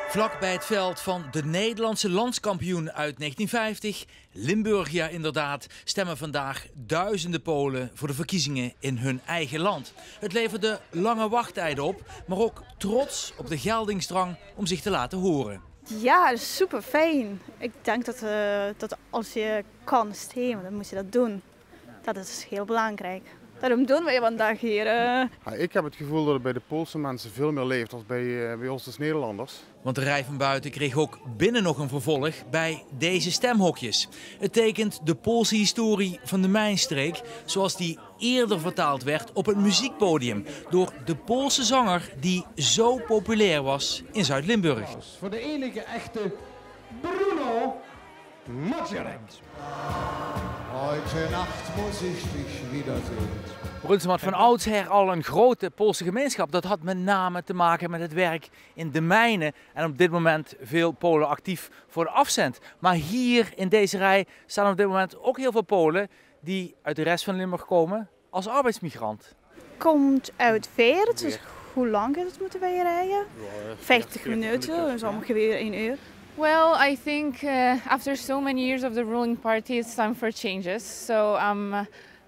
Vlak bij het veld van de Nederlandse landskampioen uit 1950, Limburgia inderdaad, stemmen vandaag duizenden Polen voor de verkiezingen in hun eigen land. Het leverde lange wachttijden op, maar ook trots op de geldingsdrang om zich te laten horen. Ja, dat is super fijn. Ik denk dat als je kan stemmen, dan moet je dat doen. Dat is heel belangrijk. Daarom doen wij vandaag hier. Ik heb het gevoel dat het bij de Poolse mensen veel meer leeft dan bij ons als Nederlanders. Want de rij van buiten kreeg ook binnen nog een vervolg bij deze stemhokjes. Het tekent de Poolse historie van de Mijnstreek, zoals die eerder vertaald werd op het muziekpodium door de Poolse zanger die zo populair was in Zuid-Limburg. Voor de enige echte Bruno Magierek. Heute Nacht muss ich dich wiedersehen. Brunsum had van oudsher al een grote Poolse gemeenschap. Dat had met name te maken met het werk in de mijnen. En op dit moment veel Polen actief voor de afzend. Maar hier in deze rij staan op dit moment ook heel veel Polen die uit de rest van Limburg komen als arbeidsmigrant. Komt uit Veer, dus hoe lang moeten wij rijden? 50 minuten, dus ongeveer 1 uur. Well, I think after so many years of the ruling party, it's time for changes. So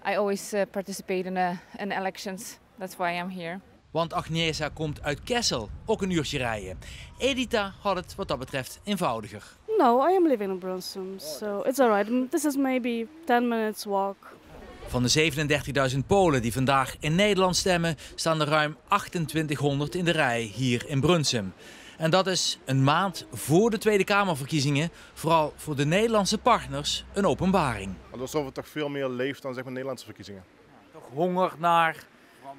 I always participate in elections. That's why I'm here. Want Agnieszka komt uit Kessel, ook een uurtje rijden. Edita had het wat dat betreft eenvoudiger. No, I am living in Brunsum, so it's alright. This is maybe 10 minutes walk. Van de 37.000 Polen die vandaag in Nederland stemmen, staan er ruim 2800 in de rij hier in Brunsum. En dat is een maand voor de Tweede Kamerverkiezingen, vooral voor de Nederlandse partners, een openbaring. Alsof het toch veel meer leeft dan zeg maar Nederlandse verkiezingen. Toch honger naar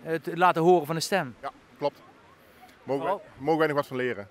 het laten horen van de stem. Ja, klopt. Mogen wij nog wat van leren.